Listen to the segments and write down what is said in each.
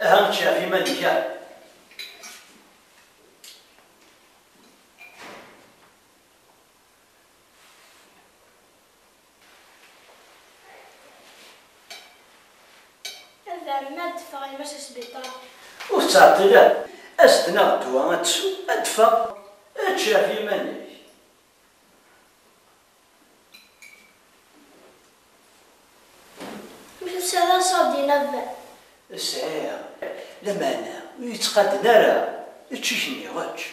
أهم شافي ملكة هذا ما دفع يمشي السبيطار وتعطي له أستنا الدواء تسو أدفع تشافي ملك مش سهل صادي نبأ السعير لما أنا ويتقاد نرى تشيشني غاتش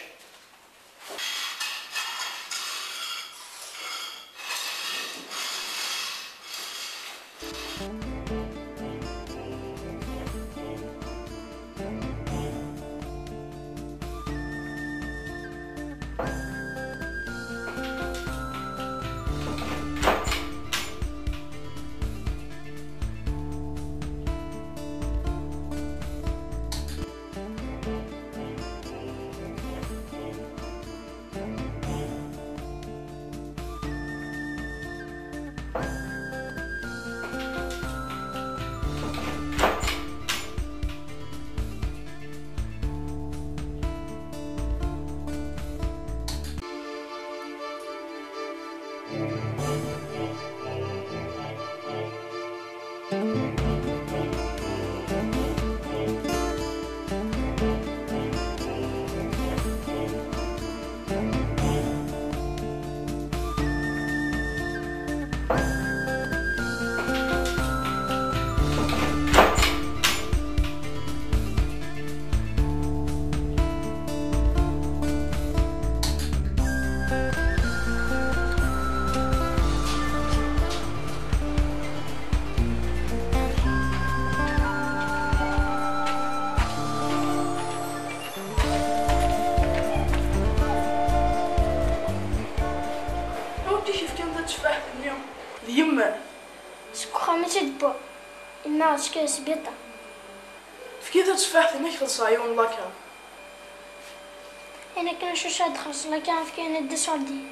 اليمة سكوخا ماشي دبا إما عشكا سبيطة في كيف تفاح ثاني خلص عيون لاكا أنا كان شو شاد خلص لكن في كان الدس عندي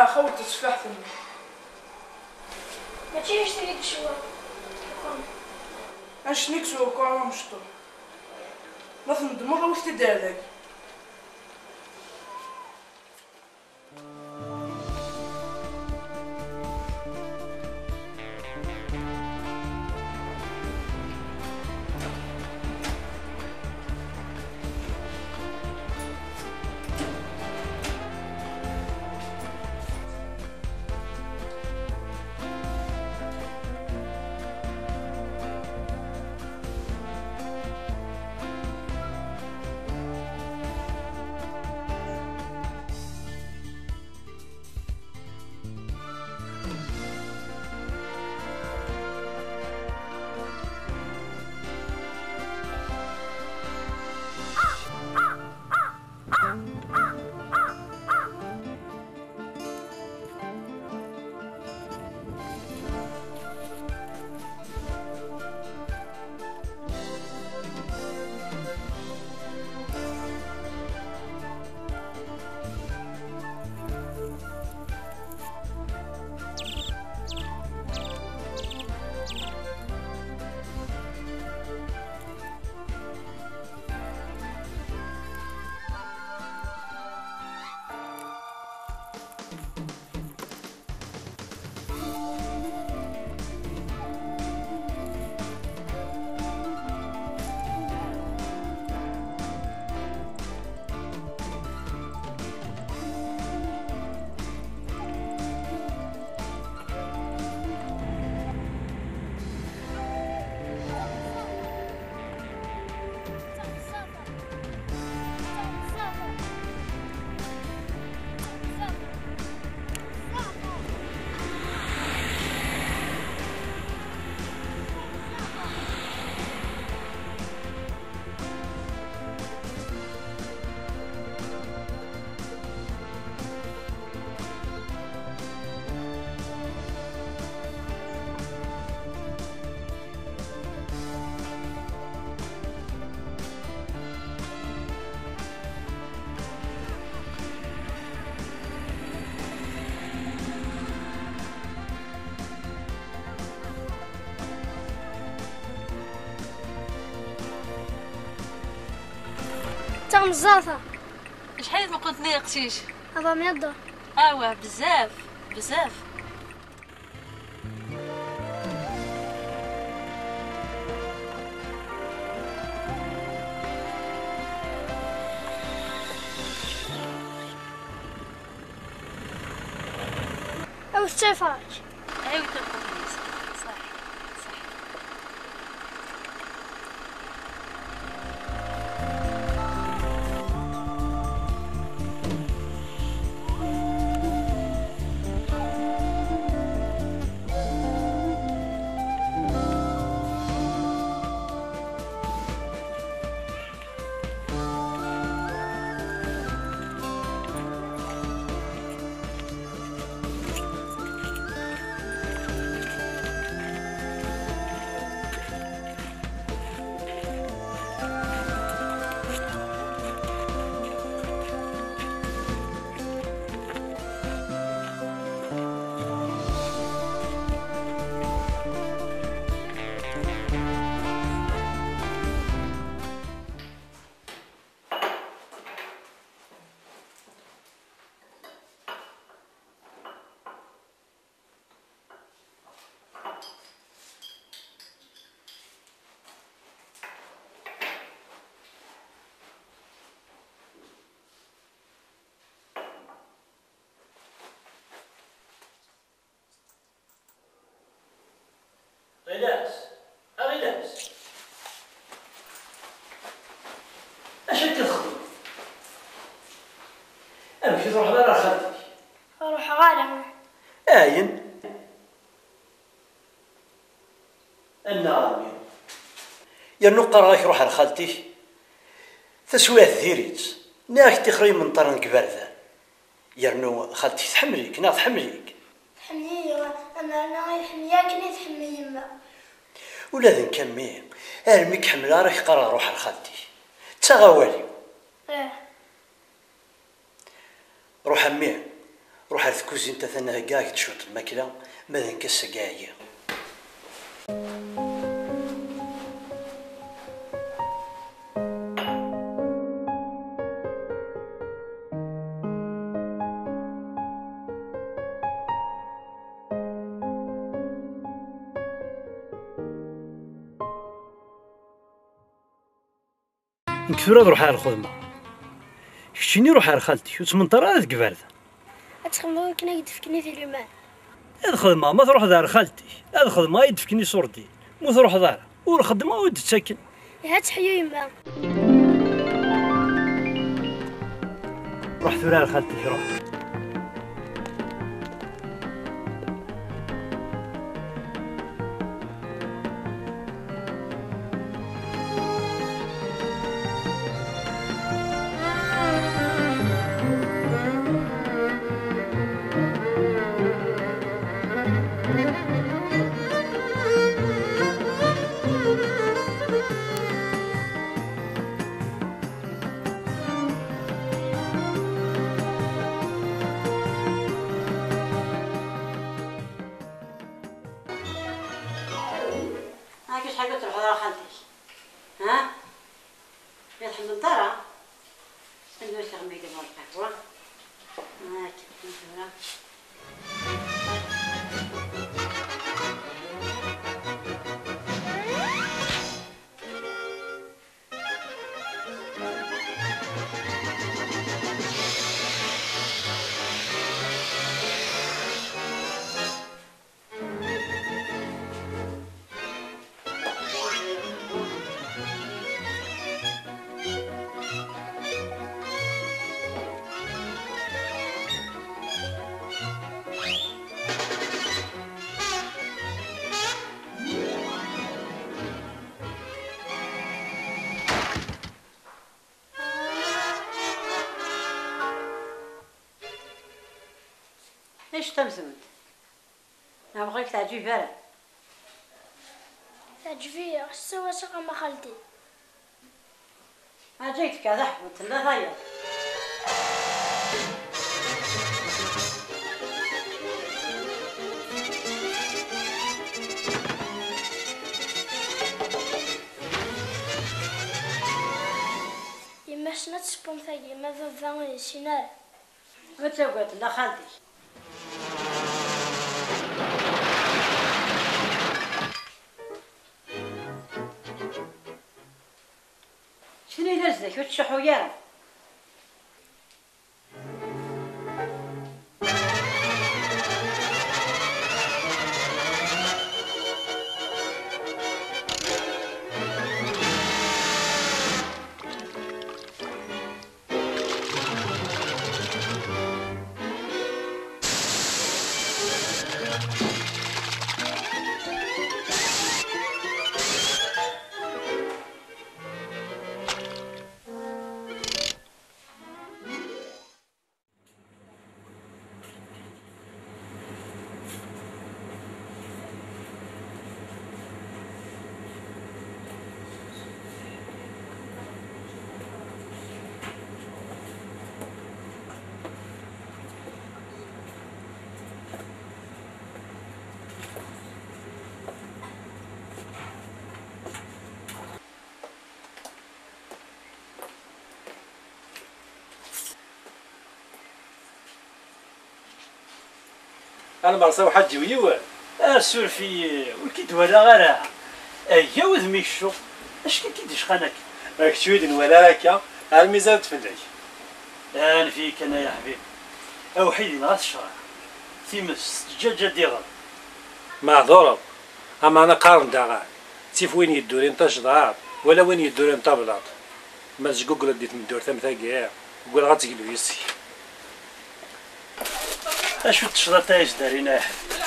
خوت تفاح ثاني ما تشيش تريد شو اش نكسو وكوع مشطو مثلا دموع وقت دارك مزاطة. شحال ما قلت لي قتيش؟ 400 دولار. ايوا بزاف بزاف. أو السفاج. ايوا تنقل صح صح. غلاس اش كتخدم؟ امشي تروح لرا خالتك. أروح غالة. آين النعم يا نقر غاك روح لخالتك تسويه ديريت ناك تخري من طرن كبردان يرنو خالتك تحمليك نا تحمليك تحمليني أنا غير حمياك كني تحمل يما. ولا ذن كمي ارميك حملا راك قرا روح لخالتك تغاوالي روح امي روح على الكوزين تاثنا كاع تشوط الماكله ماذا نكسا كاعيه. نكثر نروح على الخدمه شتيني روح على خالتي وتمنطر هذا كبارده أتخمم كنا يدفكني في اليمان. الخدمه ما تروح دار خالتي الخدمه يدفكني صورتي مو تروح دار والخدمه ود تسكن هات حيو يما. روح ثورة خالتي روح. هاكش حاجة تروح لها خالتك ها؟ يدخل الدار ندوي شغل يدير القهوة هاك ندورها ليش تمزود؟ أنا بغيك تعجبي فارغ. تعجبي سوى شقة مع خالتي. ما جيتك هذا حبط لا ضيع. يما شنو بابا يسينار. ما تقعد لا خالتي. شنو يلزك وتشحو يا انا مرسى وحد ويوال السولفي ولكيد ولا غيرها ايا وذمي الشوق اش كيديش خانك راك شويد ولا هكا الميزان تفلك انا فيك انا يا حبيبي اوحيدي نغا الشرع تيمس الدجاجه ديال ما ضرب اما انا قارن داغا تيف وين يدوري انت جدار ولا وين يدوري انت بلاط ما تجوكل ديت من الدور ثم كاع وقول غتقلو يسي اشو تشرا تايش دارينا يا حبيبي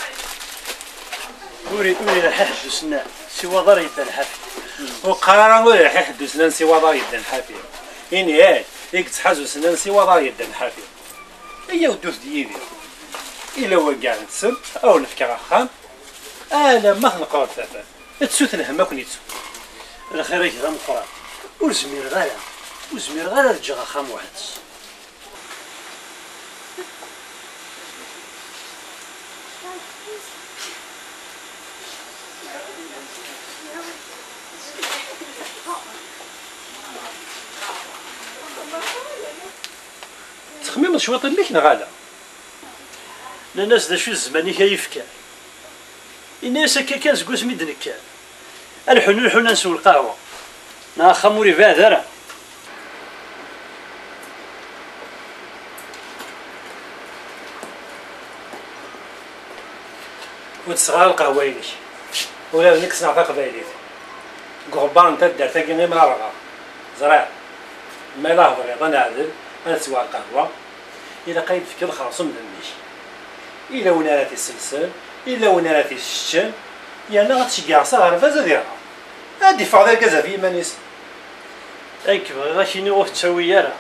وري رح حسنا سوى دار يد الحافي وقرارا ولا راح يحدث لنا سوى دار يد الحافي اني هاي يك تحازو سنان سوى دار يد الحافي هي ودوز ديالي الا هو كاع نتسب او نفكر خام انا ما نقرا ثلاثه تسوت الهم كون يتسو الخير كذا مقرا وزمير غالا رجع خام واحد تخميم شوط ليك نغالا الناس دا شو الزماني كيفكر الناس هكا كان زكوس ميدنكا الحنون نسول القهوه نا خموري فادرا وتصغر القهوه يليك ولا نيك صنع قبايليت قربان تدار تاكي غير مرغا زرع ما لا هضر انا عادل انا سوا القهوه الا قايد فيك الخرصم دميش الا وين راه السلسل الا وين راه الشتم يعني غتشكع صغار فاز ديالها هادي فاضل كذا في مانيس انك بغا شي نوغ تسوي يرا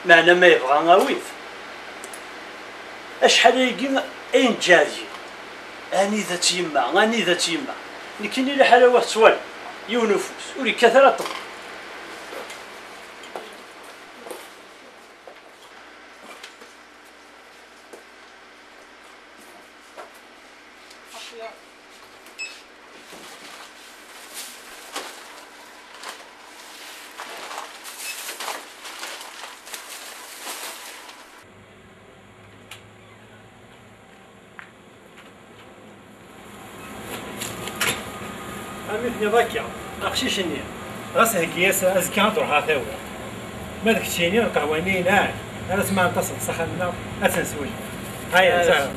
معنى ما يبغى غاويف اشحال يجي اين جاجي اني ذات يما اني ذات يما لكن الى حلاوه سوال يونفوس ولي كثره طب امي ضاكيا اخشي شني غاس هكياس ازكى تروح هاثاو ما داك الشيء القهواني ناعم انا سمع نتصل سخنا اسنسوي هيا سهل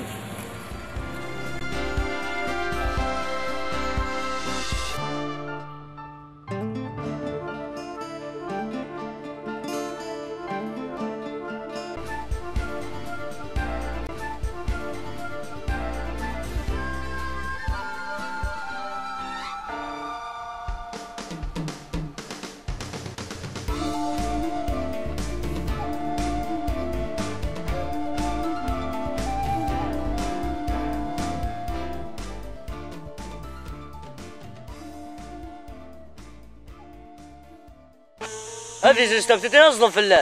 هذه زستفتي نصدم في الله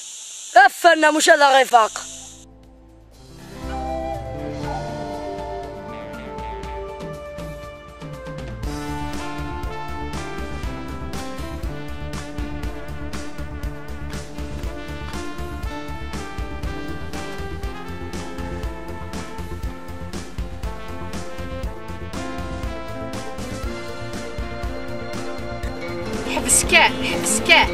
افرنا مش هذا غيفاق حبس كاع حبس كاع.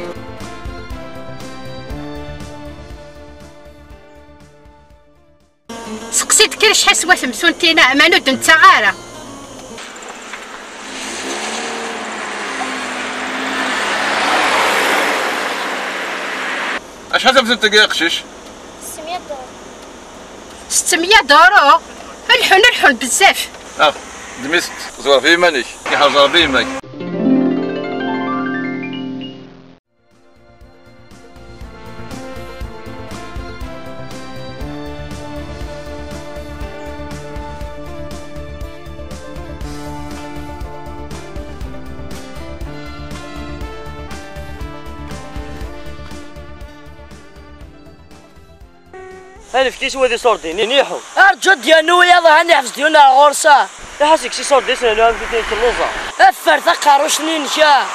سقسيتك كي شحال سوا تمسونتينا مانود نتا غاره. شحال تمسنت يا قشيش؟ 600 دولار. 600 دولار؟ الحون بزاف. دمست زوار في مانيك كي حاجه بيمك. ألف كيس ودي صوردين نيحو أرجو ديالو يا ظهر نحفظ ديالنا الغرصة يحسك شي صوردين سنة عم بديت اللوزة أفر ثقر وشنين شا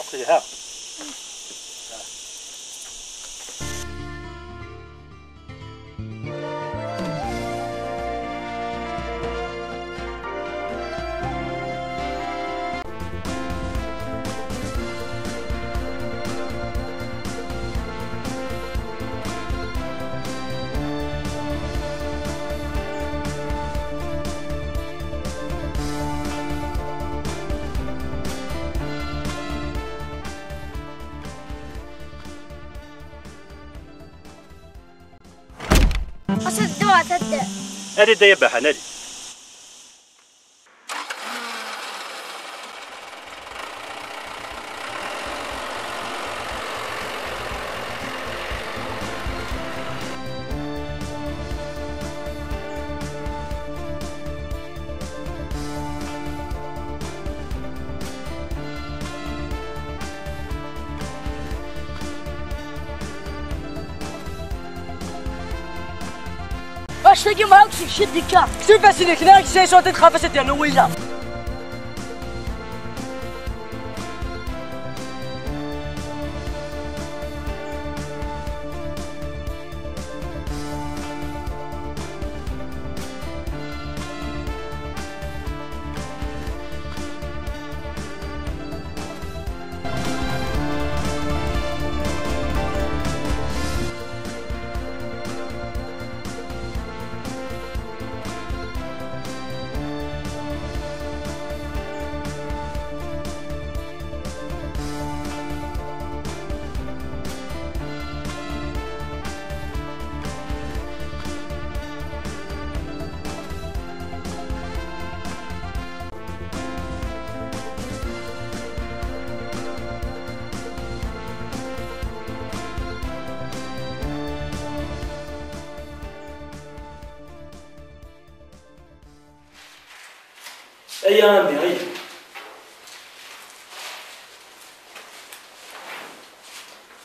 أقتلها. أصدقوا تبدأ. هذه دايبة حنالي. باش تلاقي معاك شي ديكا كيف اسيدك ناك شي صوت تخافس ديالو ويلا أيا عمي هيا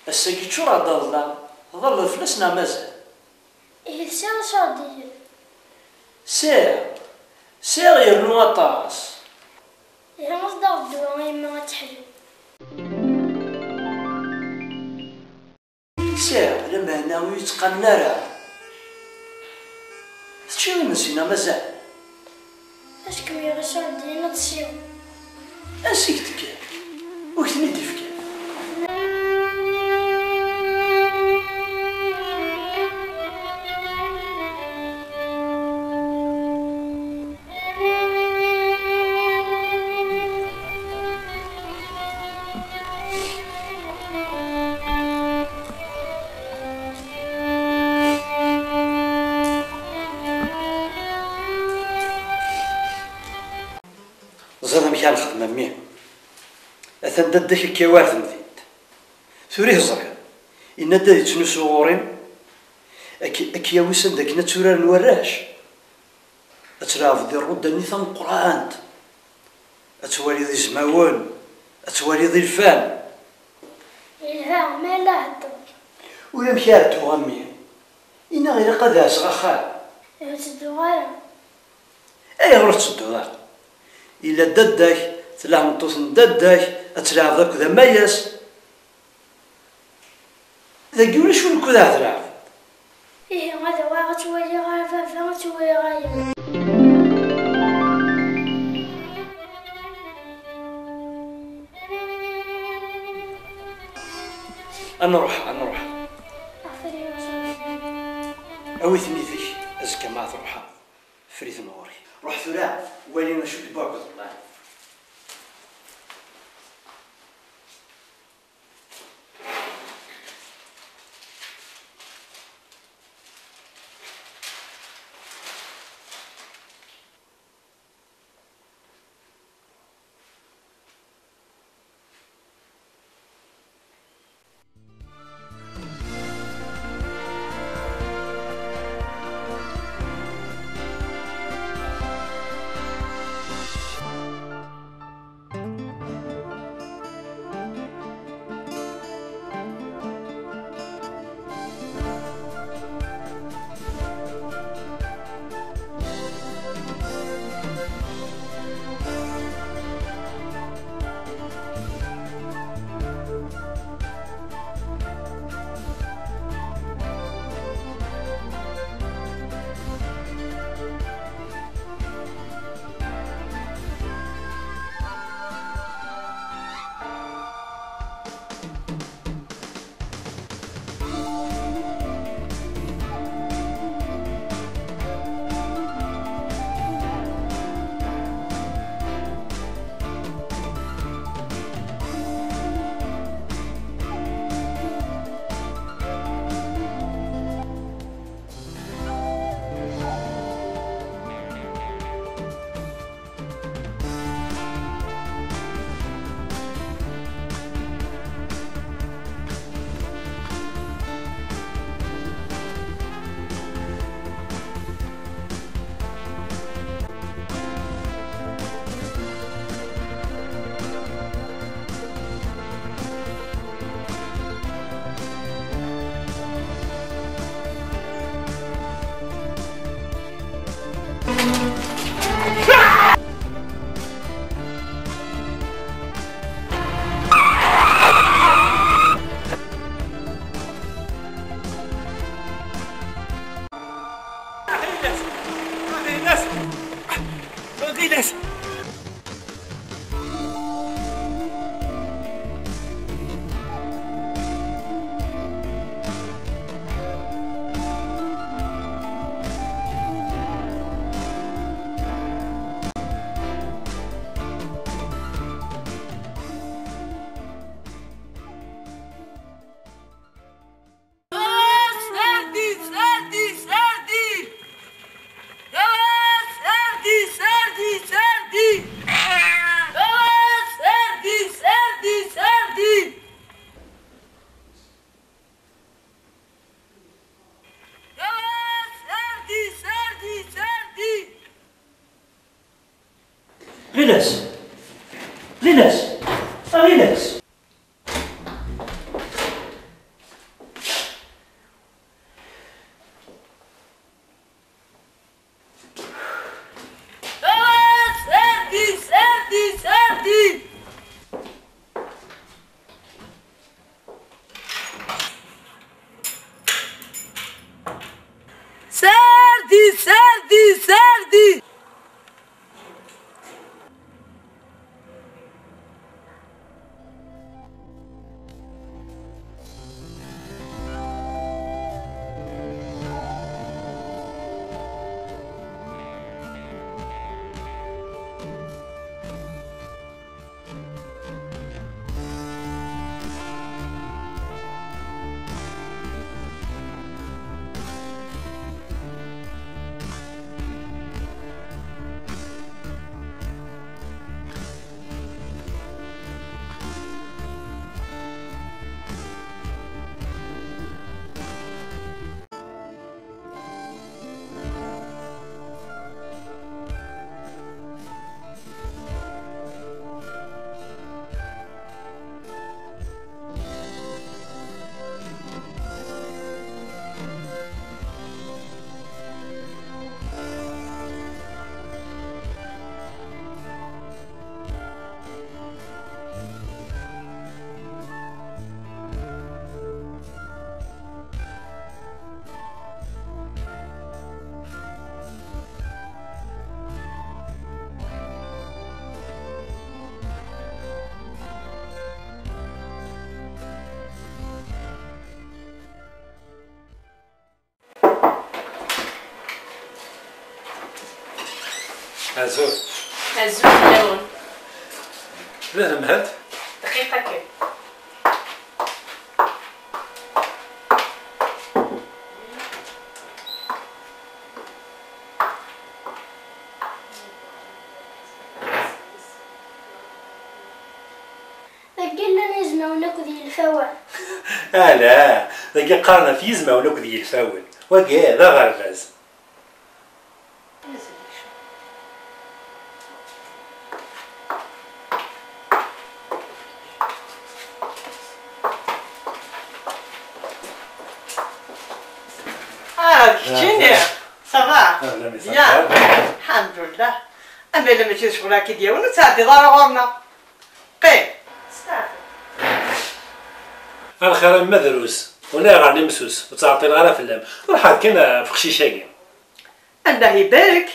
الساقي تشو راه ضلنا ظل فلسنا مازال إيه سير شادي. سير يرنو أطاس إيه مصدر الدواء ما تحلو. سير لما هنا يتقن راه تشي نسينا مازال اش كمية شادي نتصير. أنسيتك وكتني ديفك زاد مكان خدمة ميه أثن ددك كيوارث مذيد ثوريه الزرقاء إن دادي تنسو غورين أكي يوسن داك نتسورار نوراش أتلاف دي الرد نيثان قرآن أتوالي ذي زماون أتوالي ذي الفان الهام ما لا هدر ويا مكاد تغمي إنا غير قد أسغخا تدوغايا أي غير تدوغا إلا ددك تلاح مطوس ددك أتلاف ذاك ذا مياس ذاك يولي شو نكو ذا تلاف إيه غدا واغا تولي غايا فافا تولي غايا أنا نروح أخفري أوي ثميثك أزكى ما تروحها فريث نوري روح ثلاث ولينا شو تبعك الله ريلاكس ريلاكس ريلاكس أزول الزول لا مهد دقيقة كي قلنا نزمة وناكل الفوال. لا ذاك قارنا في يزمة وناكل الفاول وكا هذا غرفاز. كتشيني صافا يا الحمد لله. اما الا ماشي شغلها كي ديالنا تعدي دار غورنا قيم الخير مدروس ونا غادي مسوس وتعطي الغرا في اللام روح كاين في خشيشاكي. الله يبارك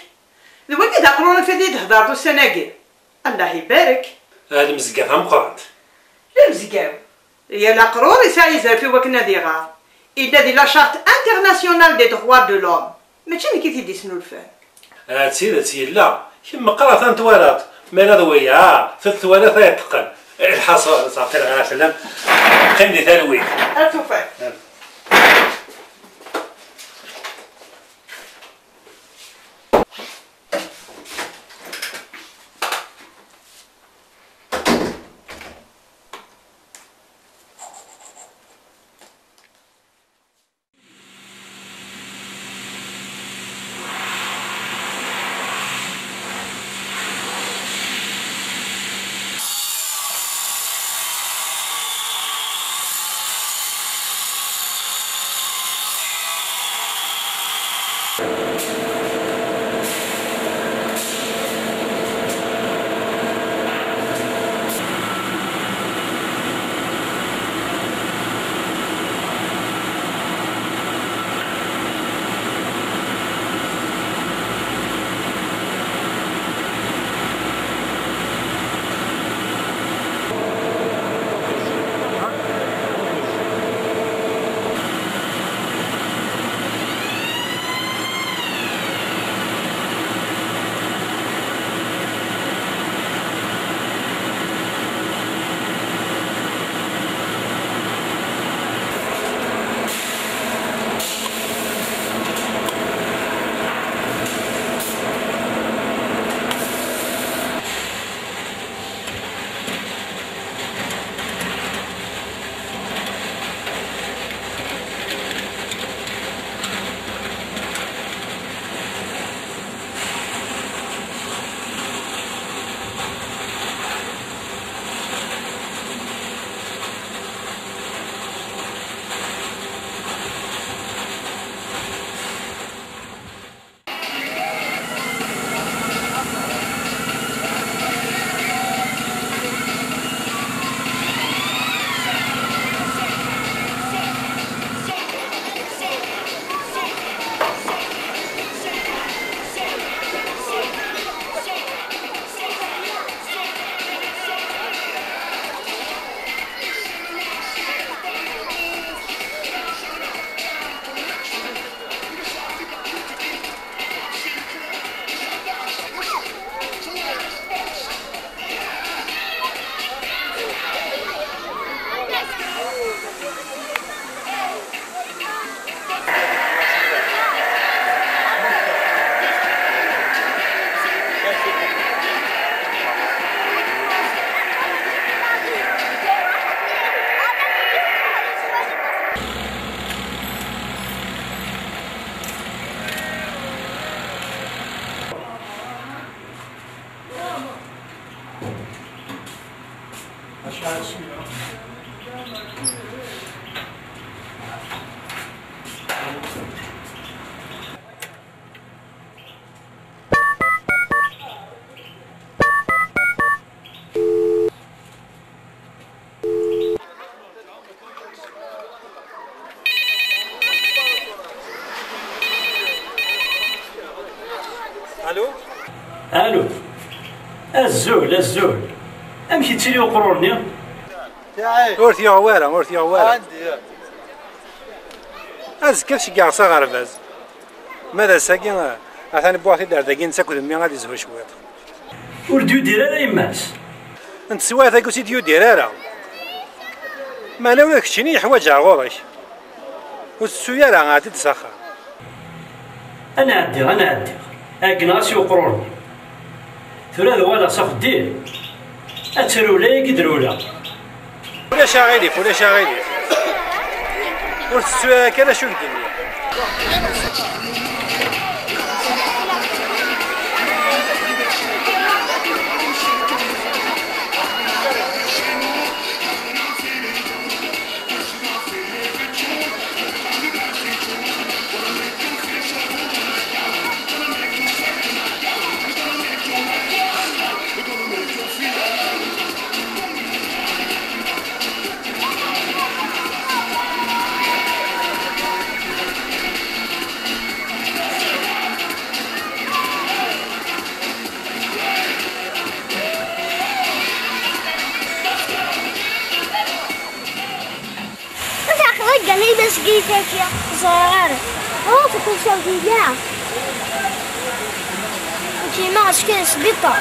الوالد داقرونا في هذه الهضره السناكي. الله يبارك. هذه مزقافها مقرات. لا مزقاو هي لا قرور يسايزها في وكنا دي غار. إذا دي لا شارت انترناسيونال دي دروا دو لوم ماشي ملي كيتي ديسنو الفان. هاتي لا كيما قرات انت ولات مالا دويا في الثوالث يتقن الحصى تعطي الغرا في اللام قيم لي ثالوي. اتوفى. الو الزول امشي تسيري وقروني ورثي عوالة عندي أزكى شي كاع صغار باز ماذا ساكن أثاني بواحد دار داكين ساكل مي غادي يزهو شوية. ورديو دير على يماس. أنت سوا ذاك وسي ديو دير على. ما أنا ولا كشيني حوايج غورك. والسيارة غادي تسخر. أنا عدي. أكناسي وقروني. ثلاثة ولا صف دير. أترولا يقدرولا. ولا شاغيلي. والسيارة كذا شو الدنيا. قال لي بس جيتك يا صغيرة هو في كل شيء جاع انتي ما عشكين سبيطة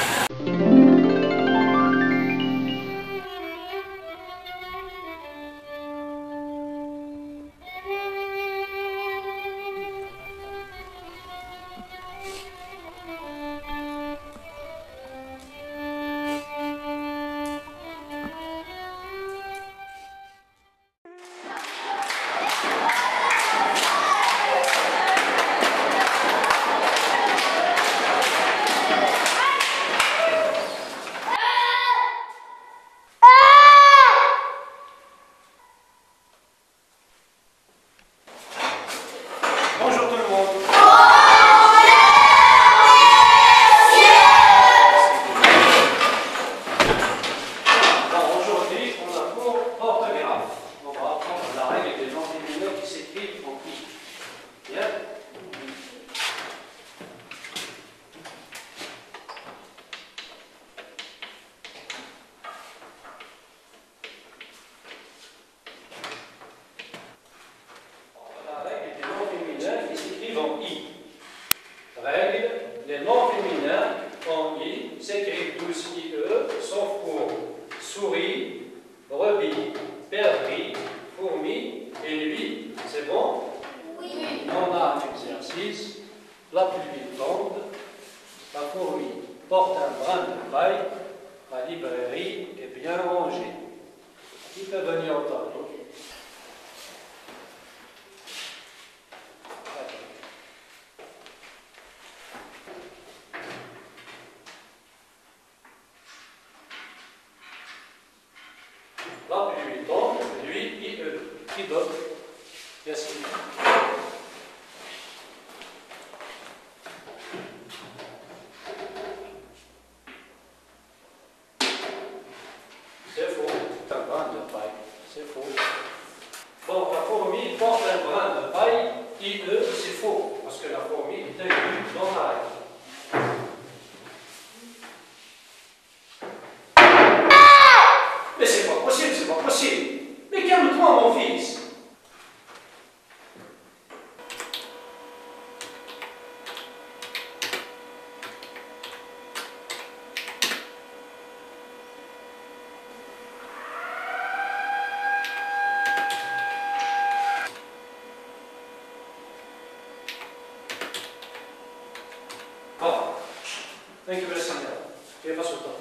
La pluie tombe, la fourmi porte un brin de paille, la librairie est bien rangée. Qui peut venir au tableau? La pluie tombe, lui, il, qui d'autre? Merci. C'est faux, un brin de paille, c'est faux. Bon, la fourmi porte un brin de paille, IE, c'est faux, parce que la fourmi est inclue dans la règle. Mais c'est pas possible. Mais calme-toi, mon fils. Thank you, Seigneur. Que passe o temps.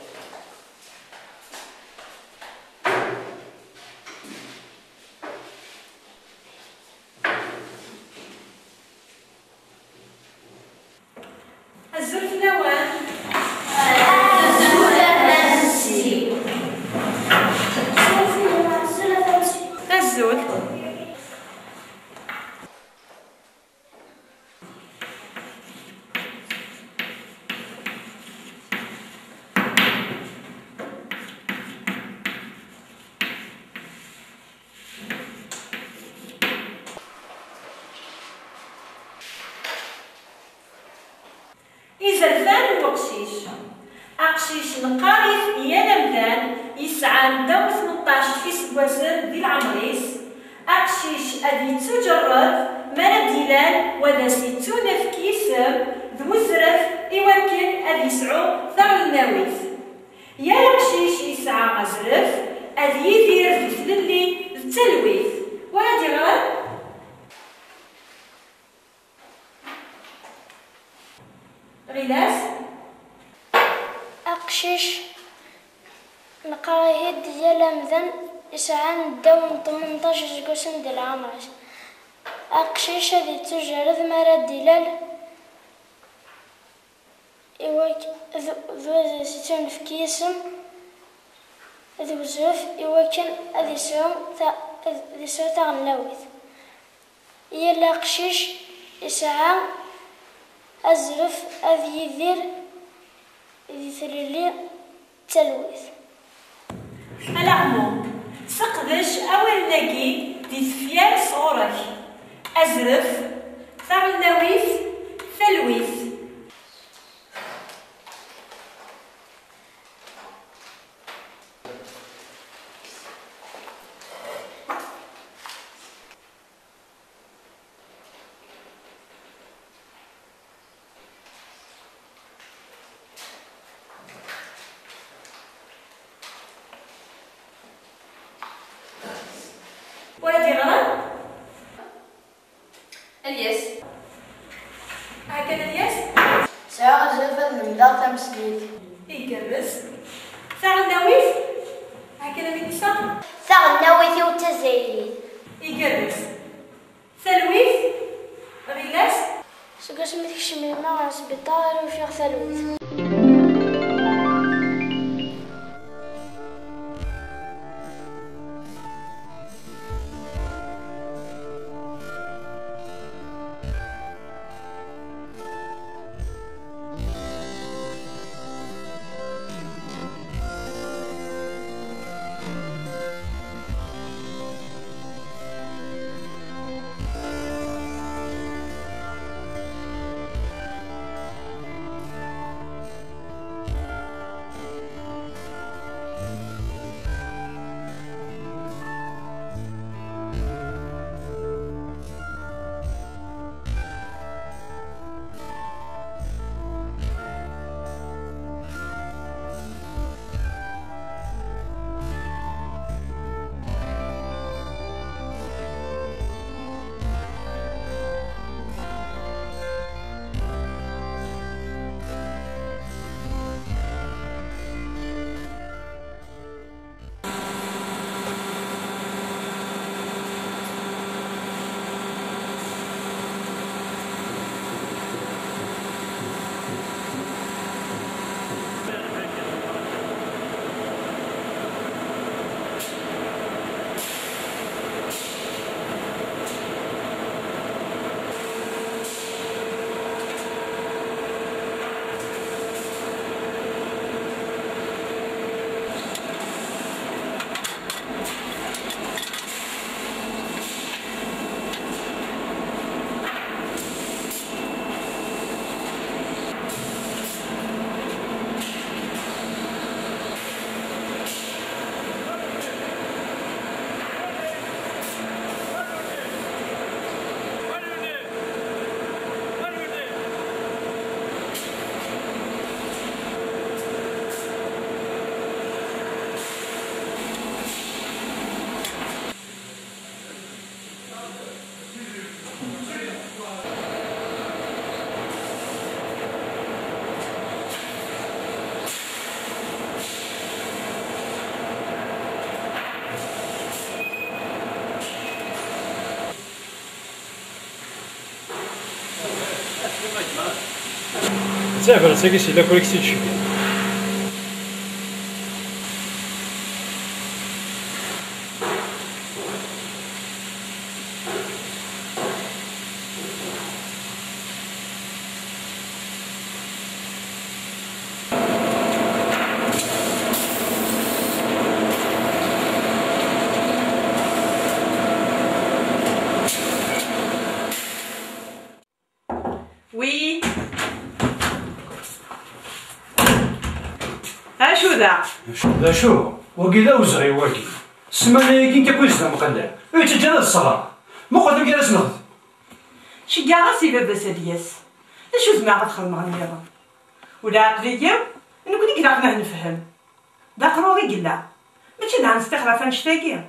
الزول في نوان الزول إذا الفان أقشيش القارف يا نمدان يسعى داو 18 في سكواسن ديال العمريس أقشيش أدي تجرد مرا ديلان وذا 6 في كيسم ذو إوكل أد يسعو ثغل الناويث يا القشيش يسعى أزرف أد يدير ذلي التلويث ولا دي غرب غلاس أقشيش القرايد ديال أمذن يسعى نداو 18 جوسن ديال العمرس أقشيش هذي تجرد مرا ديلال ذو ستون في كيسم ذو زوف إوكن أذي سو تغناويث يلا قشيش يسعى أزرف أذي يدير ذي ثليلي تلويث العموم سقدش أول ناقي دي ثفيار صورك أزرف ثغناويث ثلويث ولدي غرام الياس هكذا الياس ساعة زفت من ذات مسجد يقرس ثغناويث هكذا من نساء ثغناويث وتزايري يقرس ثلويث غلاس سقاش متكشمي مع سبيطار وفيغ ثلويث تعرف ساكي سي لا كوليكسي تشوف وي اشو ذا شو وقي ذا وزغي واقي السمانة يكين كاكويس ذا مقلع تجانا الصلاة مقدم جالس نغد شي كاع سي بابا سالياس اشو زعما غتخدم غنيضا ولا عقلية نقول لك راه نفهم دا قروري قلا ماشي دا نستخرف نشتاقي.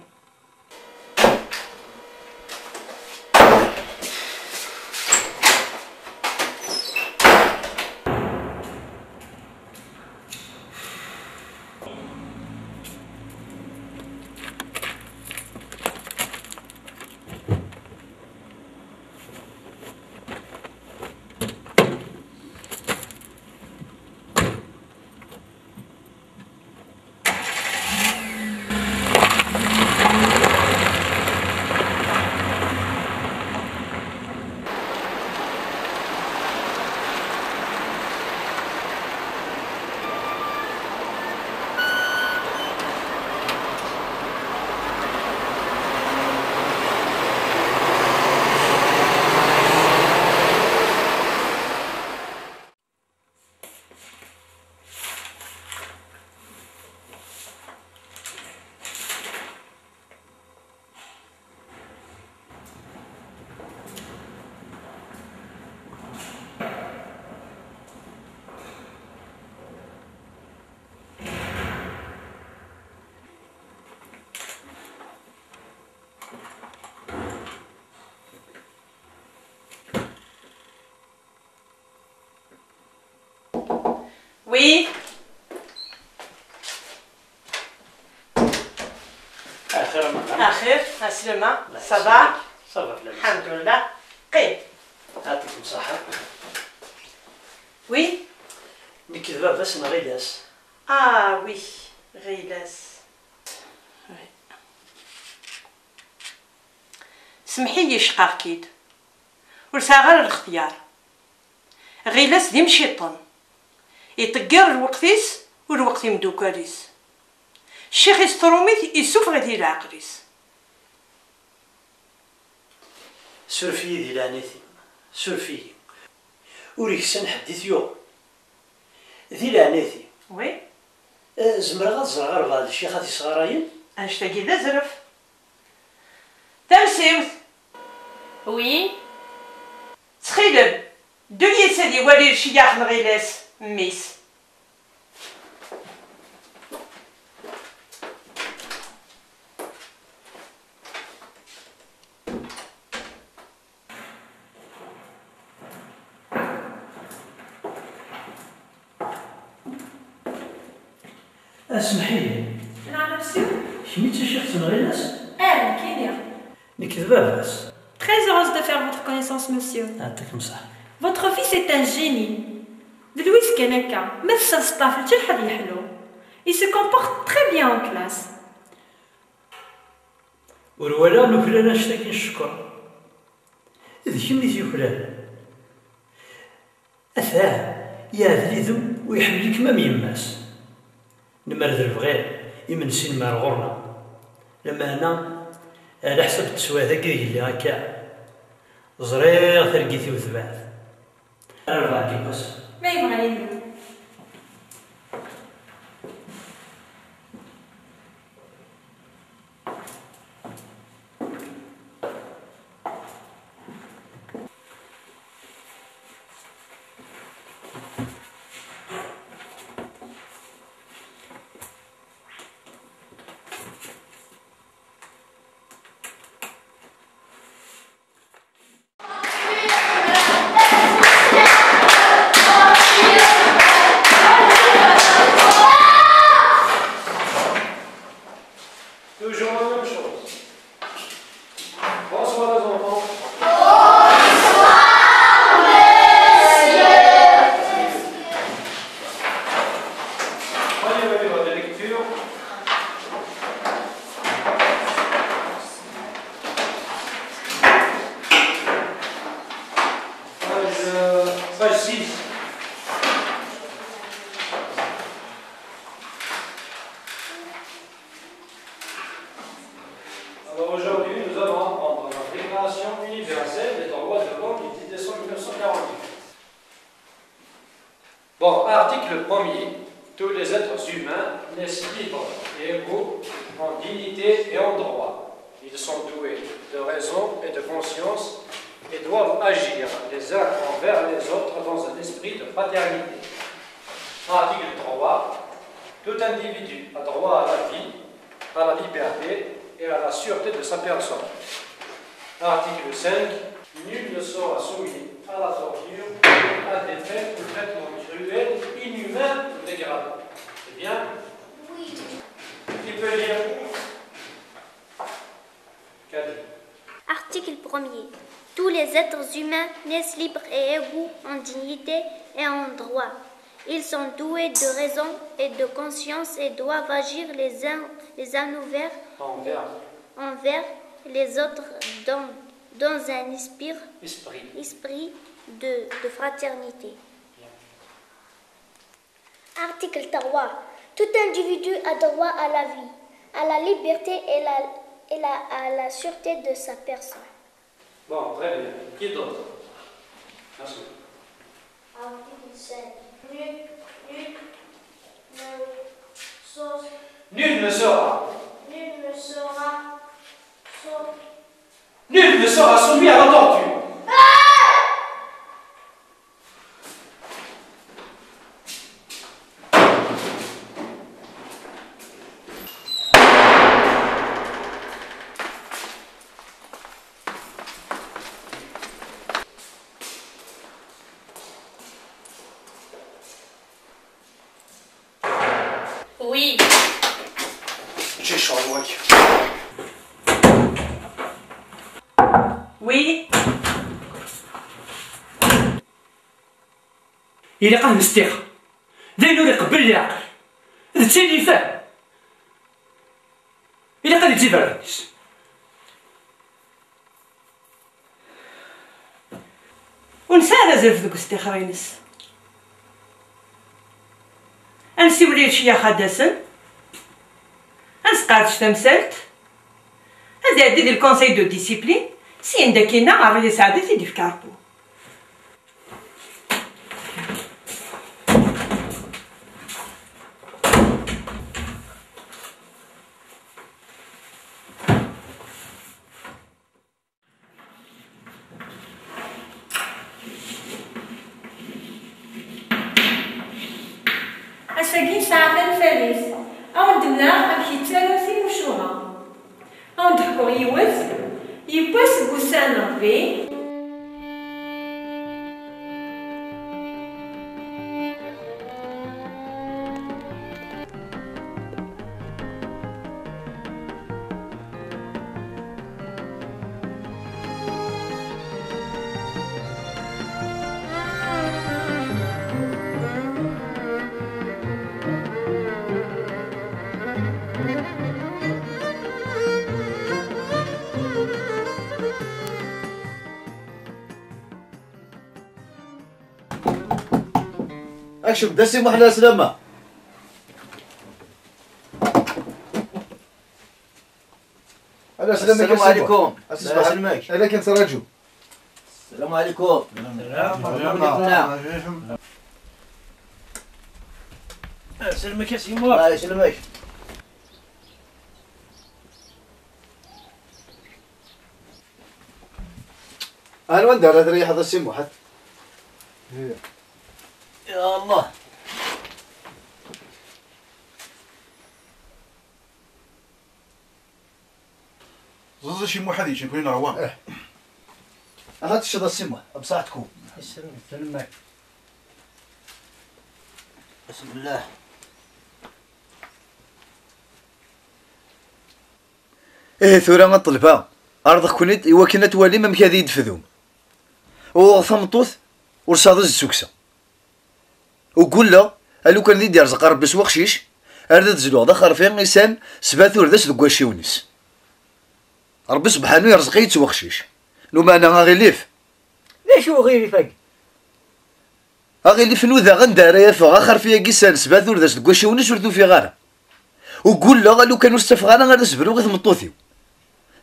وي اخيرا اخير عسلامة صباح صباح الحمد لله قيم يعطيكم الصحة. وي نكذب بس نغيلاس. وي غيلاس. سمحيلي شقاقيد ورسا غير الاختيار غيلاس ديم شيطان يطقر الوقتيس والوقت يمدوكاليس الشيخ يستروميت يسوفغ ديال عقليس. سورفي دي لعنتي سورفي وريك سن حديث يوم ذي لعنتي. وي زمر غتزرع غير بعض الشيخ هاتي صغاراين انشتاقي ذا زرف تمسيوث. وي تخيلم دنيا سادي والي الشياخ نغيلاس ميس. اسمحي لي. نعم مسيو. شميت شيخ تنغيلاس؟ كاين. نكذب بس. Très heureuse de faire votre connaissance, monsieur. يعطيكم الصحة. Votre fils est un génie. Louis Keneka, mais ça se passe il se comporte très bien en classe. ورولا نوكلنا نشتاكي الشكر. إذا كميت يوكلان. أثاه يهذليذو ويحملك ما ميماس. نمرد البغير يمنسين مار غرنا. لما أنا على حسب التسويه ذاك اللي هكا زريغ ترقيتي وثبات. أنا بعدي بس. ما يبغى. Alors aujourd'hui, nous allons apprendre la Déclaration universelle des droits de l'homme du 10 décembre 1948. Bon, article 1er. Tous les êtres humains naissent libres et égaux en dignité et en droit. Ils sont doués de raison et de conscience et doivent agir les uns envers les autres dans un esprit de fraternité. Article 3. Tout individu a droit à la vie, à la liberté et à la sûreté de sa personne. Article 5. Nul ne sera soumis à la torture, à des faits ou traitements cruels, inhumains ou dégradants. C'est bien? Oui. Qui peut lire? Caddy. Article 1er. Tous les êtres humains naissent libres et égaux en dignité et en droit. Ils sont doués de raison et de conscience et doivent agir les uns envers les autres dans un esprit de fraternité. Article 3. Tout individu a droit à la vie, à la liberté et à la sûreté de sa personne. Bon, très bien. Qui d'autre? Merci. Article 5. Nul ne sera soumis à la torture. Oui. J'ai chaud, moi. Oui. إلا قام نستيقظ داينو اللي قبل لي عقل هذا اللي فاهم إلا قال تجيب الرئيس ونسال زرف ذوك استخرينس أنسي ولي شي خداسن أنسقارتش تمثلت هذا يدي الكونساي دو ديسيبلين سي عندك هنا عرضي سعادتي يدي في كاربو أساقين ساعة الفليس أو ندمنا أمشي تسالوسي مشروعة أو ندحكو يوز يبوس بوسان ربي اكشف دسي محلى سلامة. السلام عليكم. يسلمك. عليك انت رجل. السلام عليكم. سلمك يا سيمور. الله يسلمك. انا وين دار تريح هذا السيم واحد. يا الله. زوز شي موحد يجي كلنا عوام. هات الشيء هذا السيم بصحتكم. يسلمك. بسم الله. ايه ثورة غنطلبها ارض كونيت ايوا كنا توالي ما مكادي يدفذوم وثمطوث ورصاض السوكسه وقول له الو كان دي يرزق ربي سوا خشيش ارد تزلو هذا خرفين انسان سباثور داس دك واشي ونس ربي سبحانه يرزق يتسوا خشيش لو ما انا غيليف ليش هو غير يفاق غيليف نوذا غندار يا فغا خرفيه كيسان سباثور داس دك واشي ونس ورثو في غاره وقول له لو كانوا استفغانا غير نسبرو غير ثمطوثيو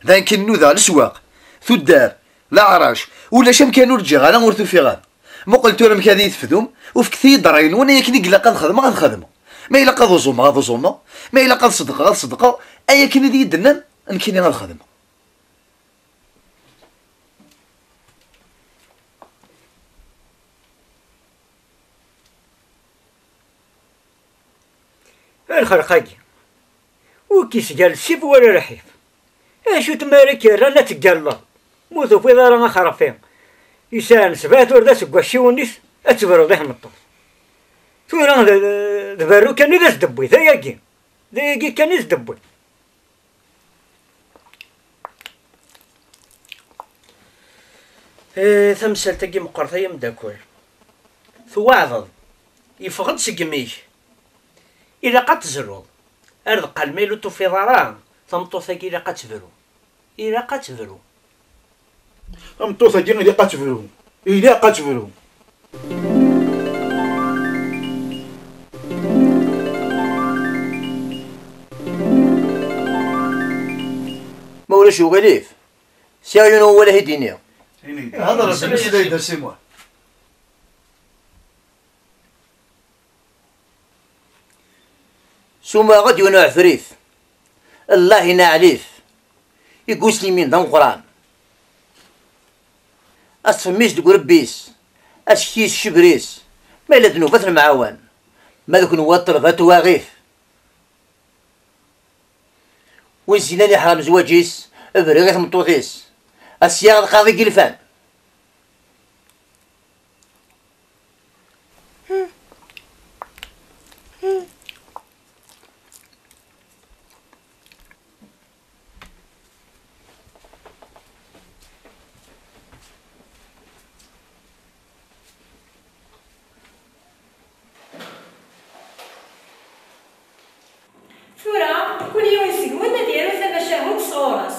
ذاك النوذا السواق ثو الدار لا عراش ولا شام كانوا رجال انا ورثو في غار ما قلت لهم كذا يتفدوم وفي كثير ضرعين وانا ياك نقلا قد خدمه غنخدمه ما الا قد زوما غاد زوما ما الا قد صدقه غاد صدقه ايا كان دي يدنا نكيني غنخدمه الخرقاقي وكيس قال السيف ولا رحيف اشو تمارك رانا تقال موثو في دارنا خرفين يسان سبات وردا سقوا الشيونيس اتبرو ضيح مطوف ثورا دبرو كان يدس دبوي ذايقي كان يدس دبوي ثمسل تقي مقرثية مداكول ثواعضض يفقد سقميش إلا قد تزرو أرض الميل في ضرام ثمطوثك إلا قد تفرو إلا قد تفرو أمطوثك إلا قد تفرو إلا قد تفرو مولا شو غليف سيعينو ولا هدينيا هذا رسم سيدي سيموه سوما غد يونو عفريث الله نعليف يقول سليمين ذا قران أصفميش تقول ربيس أشكيس شبريس ما إلا ذنوبات المعاون ما ذوك نوطر ذات واغيث وين زيناني حرام زواجيس ابريغيث مطوطيس السياغ القاضي قلفان ثورة كل يوم يسقونا ديالو ثما شهود صغورس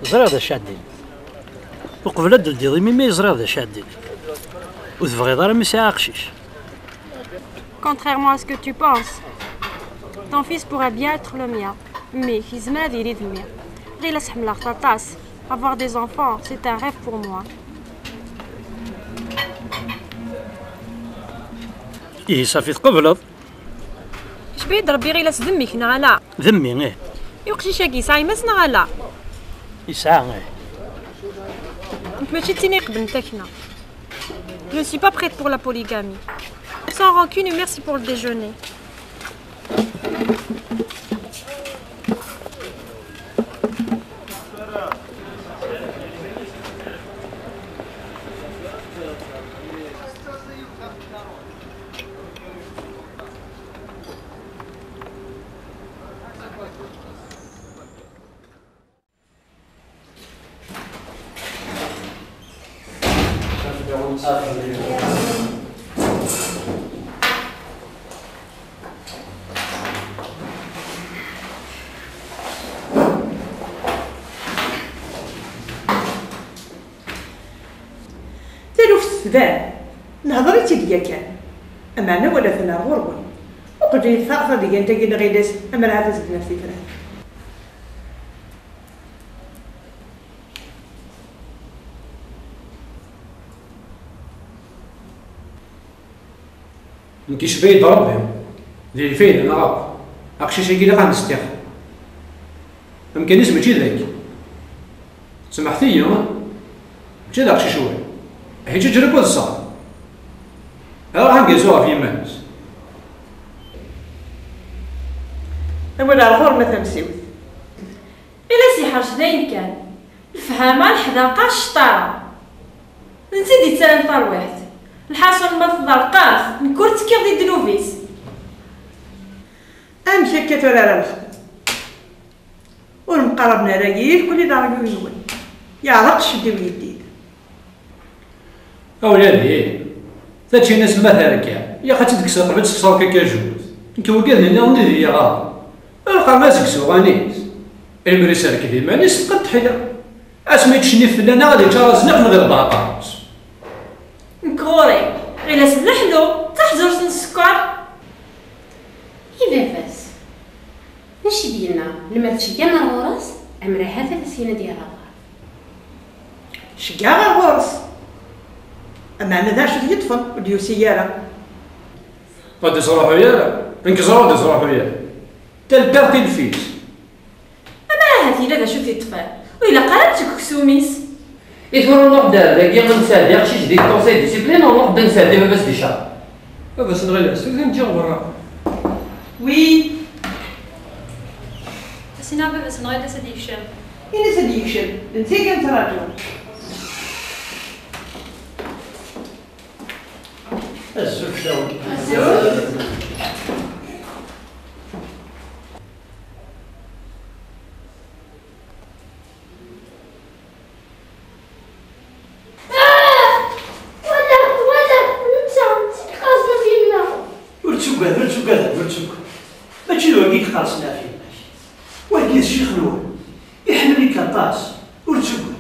زرير ذا شادين وقبل الدلديضي مي زرير ذا شادين وتبغي ضرب مساء قشيش. Contrairement à ce que tu penses, ton fils pourrait bien être le mien, mais يزمر يريد المية. غير لسحم لغطاطاس. Avoir des enfants, c'est un rêve pour moi. إيه صافي تقبلض. إيش بيد ربي غير لاس ذمك نغلا. ذمي إيه. يوقشيشاكي ساي مس نغلا. يساع إيه. أنت ماشي تيني قبل نتاكنا. Je ne suis pas prête pour la polygamie. Sans rancune et merci pour le déjeuner. تالو في السبان نهضري تيديا كان اما انا ولا ثنا غربون وقلت لي ثاقطه ديال انت كي نغيداس اما راه تزد نفسي فراه. نكيش بعيد ربي اللي فين انا غاب اقشي شي كي غنستيخ يمكن ماشي ذاك سمحتي ماشي داك شي شويه حيت تجرب هاد الصاد راه غنقيسوها في يمانس اما الغور ما تمسيوت إلا سي حرش داين كان الفهامة الحداقة الشطارة نزيد يتسالم طرويحت الحاصل ما تضرقاش نكرت كي ضد نوفيس امشي كتر على الخدم والمقربنا راجيل كل دار يقول يعرق شدي ويدي اولادي ثاتشي ناس ما ثاركا يا خاطر ديك الساعه قبل تكسر كاجوز نكون كان هنا ندير يا غا القى مازك سوغانيس المريس ركب مانيس قد حيا اسمي تشني فلانا غادي ترازنا من غير باطاس نكوري غير سلحلو تحزر السكر إذا فاس نشي ديالنا لما تشجع مع الغرس عمرها هذا السينة ديالها شقا غورس اما انا داش يطفن وديو سياره غادي صراحه يا انك زرا دي صراحه يا تلبرتي الفيس اما هاتي لا شو تيطفال وإلا قربتك كسوميس يدوروا نروح دار داكي غنساعد ياخشي جديد كونساي ديسيبلين ونروح نساعد ما باش ديشا بس نغير سوزين نجي برا وي سينا بس نغير سديك شام إلا سديك شام نتي كان تراجع الزوج شلون؟ ماشي الوقيت خاصنا فيه وهي الشيخ نور يحمل لك الطاس ورتقول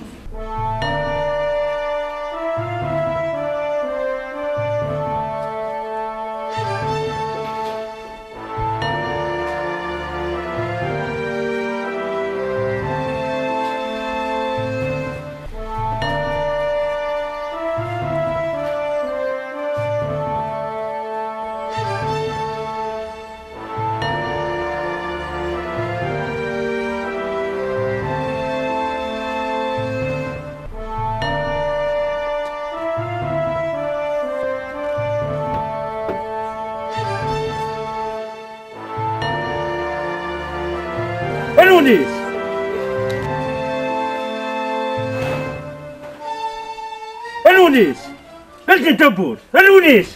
الونيس الونيس انت تبور الونيس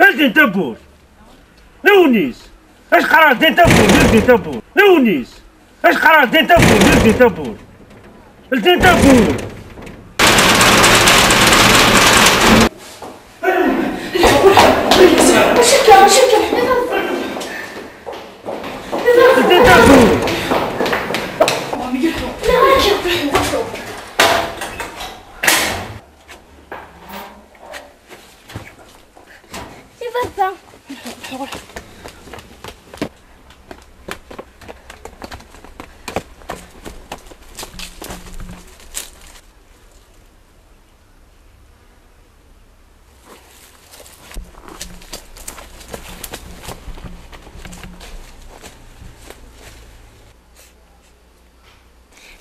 انت تبور الونيس اش قرار انت تبور الونيس اش قرار انت تبور انت تبور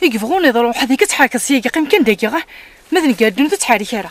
يقفغون يضروا هذيك تحاكى سياقي قيم كان دقيقة ماذا نقادون تحاري كارا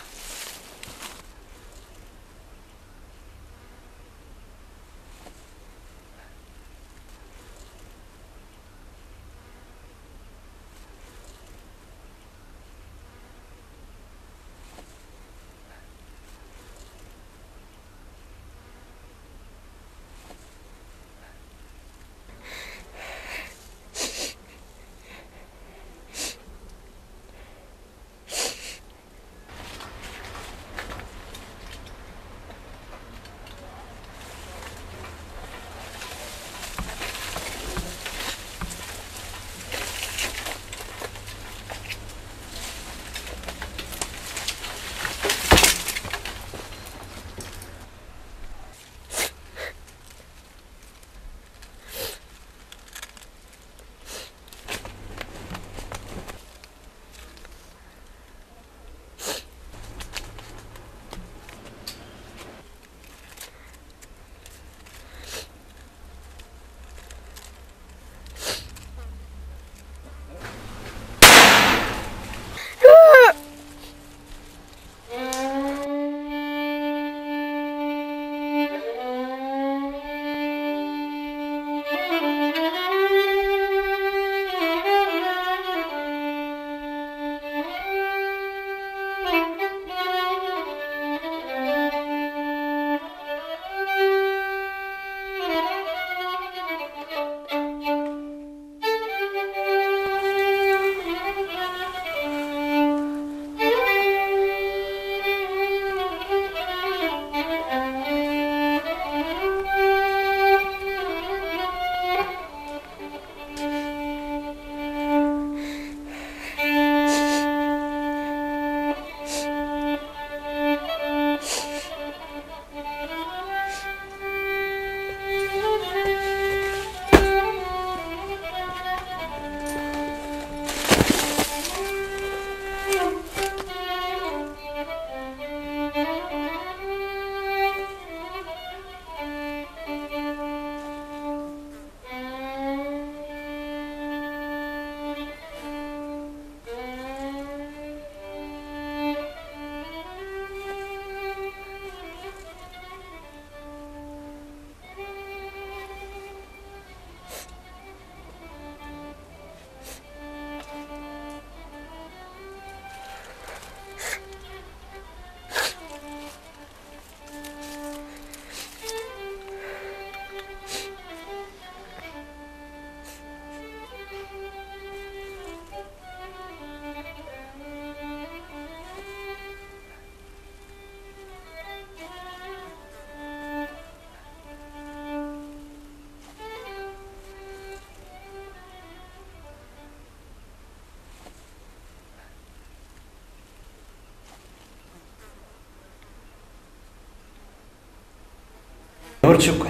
ورتسكت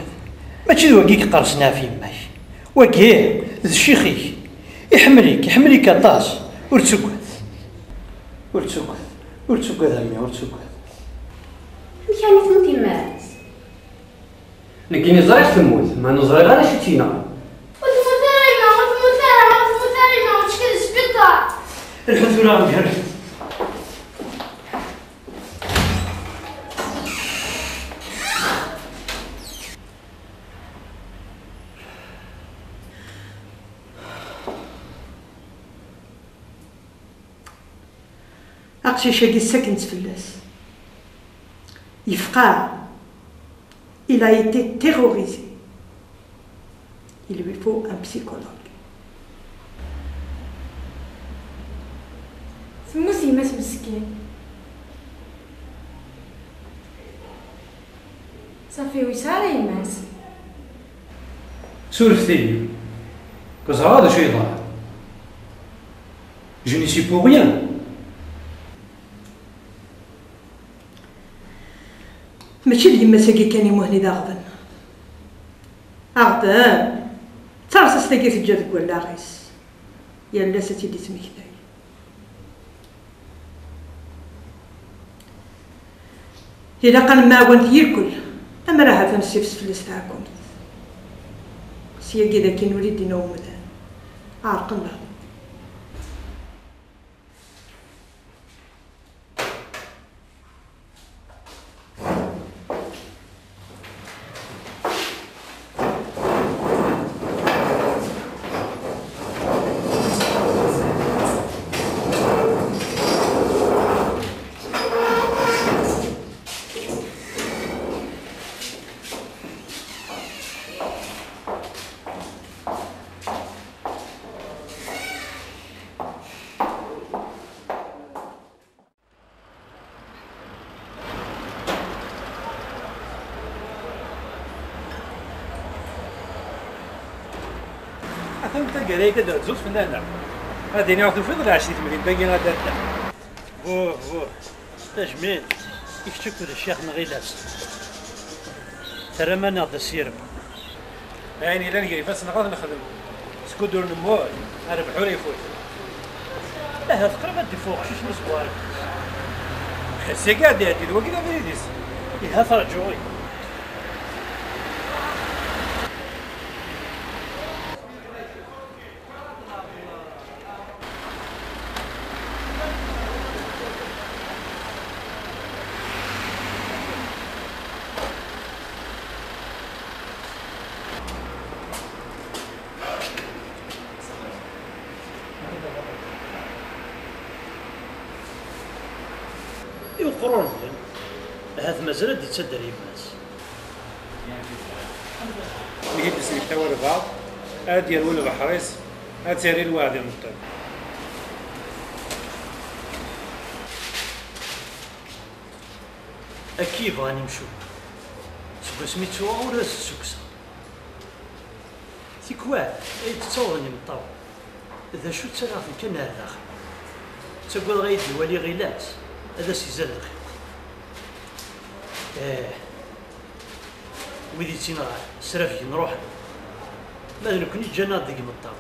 ماشي واكيك قرصنا في يماك واكي ذا شيخيك يحمليك اطاس ورتسكت امي ورتسكت يعني تموت يماك لكن زريت تموت ما نزري غير شتينا الحمد لله مجرد أقشي شاقي سكنت فلاس يفقع. Il a été terrorisé. Il lui faut un psychologue. تموت يمات مسكين صافي ويسار يمات سولفتيني كزهر هذا شو يضاع Je n'y suis pour rien. ماشي اليما ساقي كان يموهني ذا غضن أغضن ترصص تاقي تجاد تقول لا غيس يا لا ستيدي تمكتاي إلا قال ما وانت يركل أما راها تنسيفس في الاستعاكم سياقي ذاك نريد نوم ذا عارق الله. أنت قريت كده زوج فنانة هذه نعرفوا في ضلع عشرين مليون باقي غادا بوه تجميل يفتكر الشيخ نغيلاس ترى ما ناض السيرم يعني لا نقري بس نغاض نخدم سكودور نموال أنا بحوري يفوت لا هذا تقريبا فوق شو اسمه خسي قاعد يهدي الوقت هذا بريديس يها فرجوي يقرون هذا مازال يتصدر يماس نجيب السلك توا البعض هاد يروي البحريس هاد سيري الواحد المطلب أكيد غادي نمشو سوق سميتو ولا سوكسا تيكواه أي تتصورني من الطاولة إذا شو تسرع في كان هذا داخل تقول غيدي ولي غيلات هذا سيزال الخيط ويدي تينا سرافي نروح ما نكوني جنات ديك من الطاولة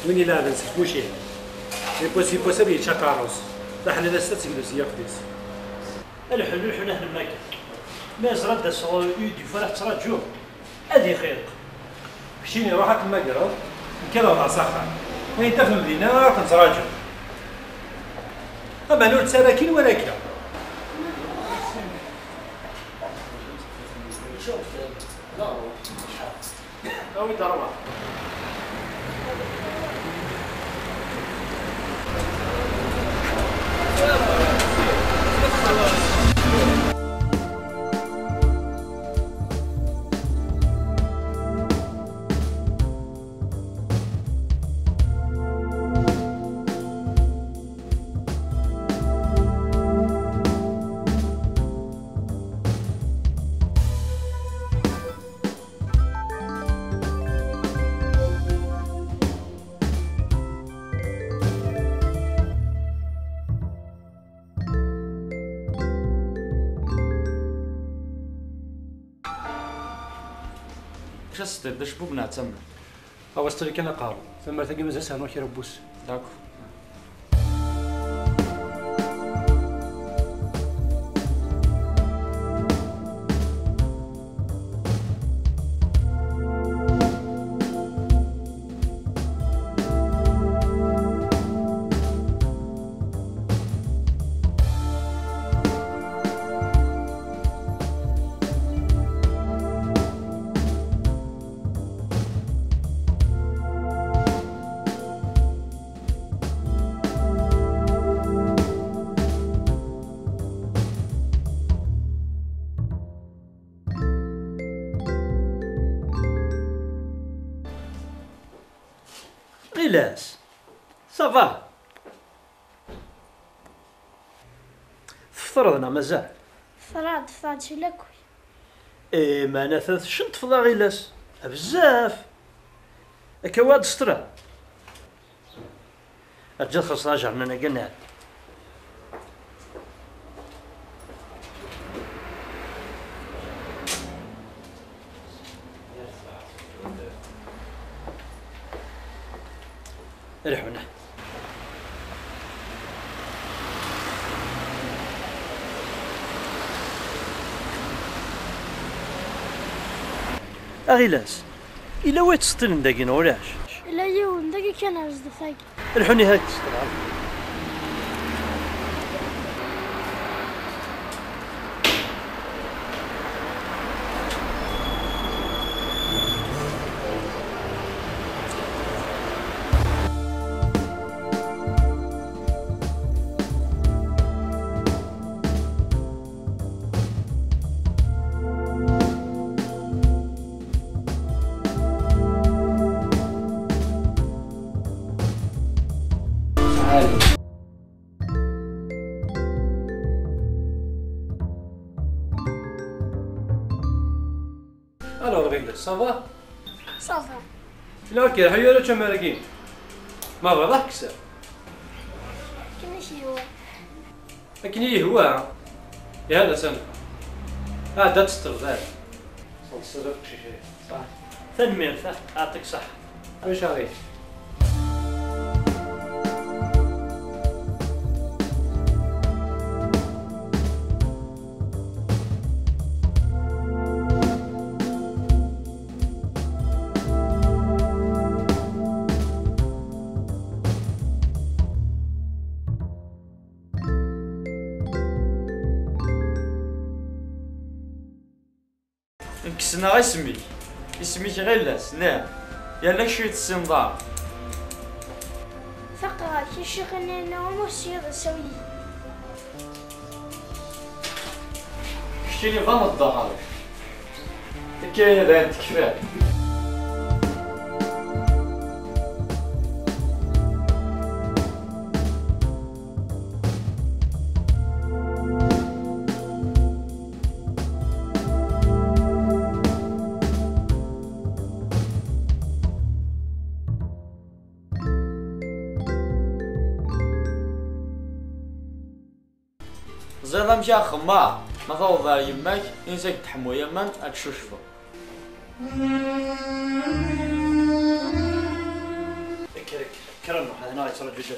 وين لا نسيت كلشي سي بوسيبل يتشاكاروس لا حنا ناس تسجلوا سياقتيس الحلول حنا هنا ماكا ما زرد صغير يدي فرح تراجو هذه خير مشيني روحك المقرب كذا مع صخر وين تفهم المدينة كنتراجو أما نور ساكن ولا كذا أو يضربها واش الصديق دا شبوب ناع تما هو استري كان قارو ثم تاكي مازال سهل كي ربوس داكو غلاس صافا تفطرنا مازال فطرت شي لاكل. ايه ما انا شنت فضا غلاس بزاف هكا واد سطرا الرجال خاص راجع من انا قلنا ريحونا أغيلاس إلا وين تسطلن داكين ولاش إلا يون داكي كان عرز دفاقي ريحوني هاك تسطل Alors Réglas, ça va? Ça va. لا كي حيا لا تمارقين ما بغاك كسر كيفاش هو لكن يهوى يا هلا سنة دا تستر زاد صدق شي صح تنمير يعطيك صح واش عليك نكسنا غير اسميك غلاس نعم يالك شوية السنضار فقط يشغلنا نوم وسير سوي شتيني غنض ظهرك كاين هذا انت كفايه زيد مشى خمار ما فوض يماك انساك تحمو يمان اتشوشفو كرم هنا يترجى جدي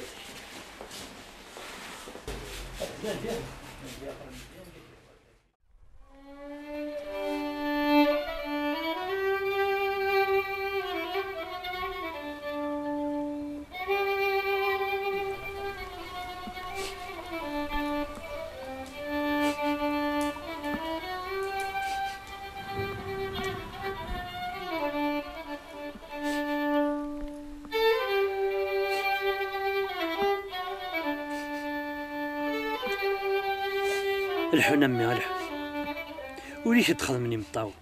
الحن امي الحن وليش تخدمني مطاول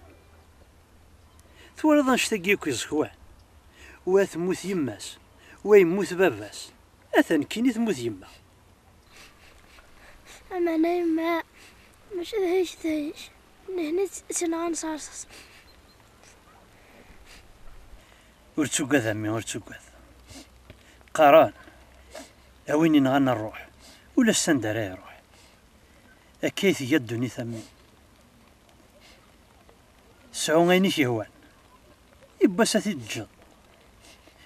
ثوالظ نشتاقيك يزخوان وثموت يماس ويموت باباس اثن كيني تموت يما اما انا يما مش دهيش نهني سنان صارصص ورتسوقاذ امي ورتسوقاذ قاران اويني نغنى الروح ولا السندرا يروح أكيث يدني ثمي سعو غيني هوان يباس تيتجد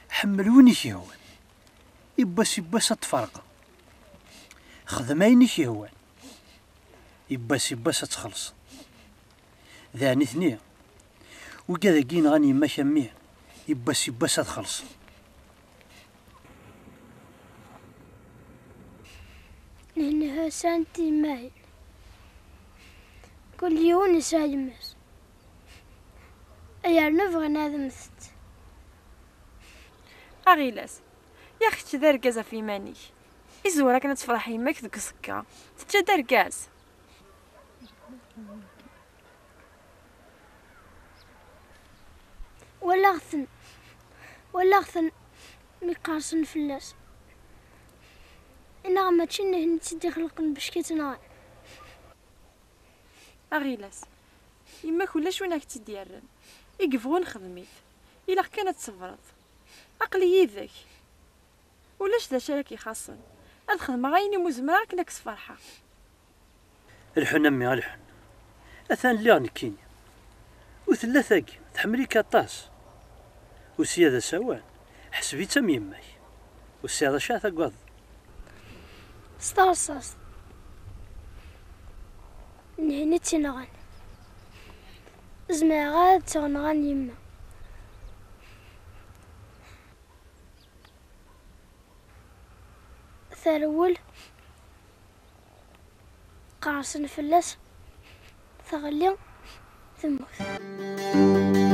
حمل وين يهوان يباس تفرقه خدم اين يهوان يباس تخلص ذاني ثنيا وكذا كين غاني ما شميه يباس تخلص. لأنها سانتي ماي كل يوم يسالمس أيار نبغى نادمثت أغيلاس يا أختي تدا ركازة في مانيك إزورا كانت تفرح يماك ذك سكا تتجا ركاز ولا غثن ميقارسن فلاس إنا غما تشنه نتسدي خلقن باش كيتنغال. أغيلاس يماك ولاش وينك تديرن يقفون خدميت إلا كانت تصبرت عقلي يذك ولاش ذا شاركي خاصن أدخل مغايني مزمرة كناكس فرحة. الحن أمي الحن أثان ليغ نكيني وثلاثاك تحملي كاطاس وسيادة سوان حسبي تم يماك والسيادة شاثة قض ستارصاص نهني تنغان زما غاد تغنغان يما ثرول قارصن فلاس ثغلي ثموت.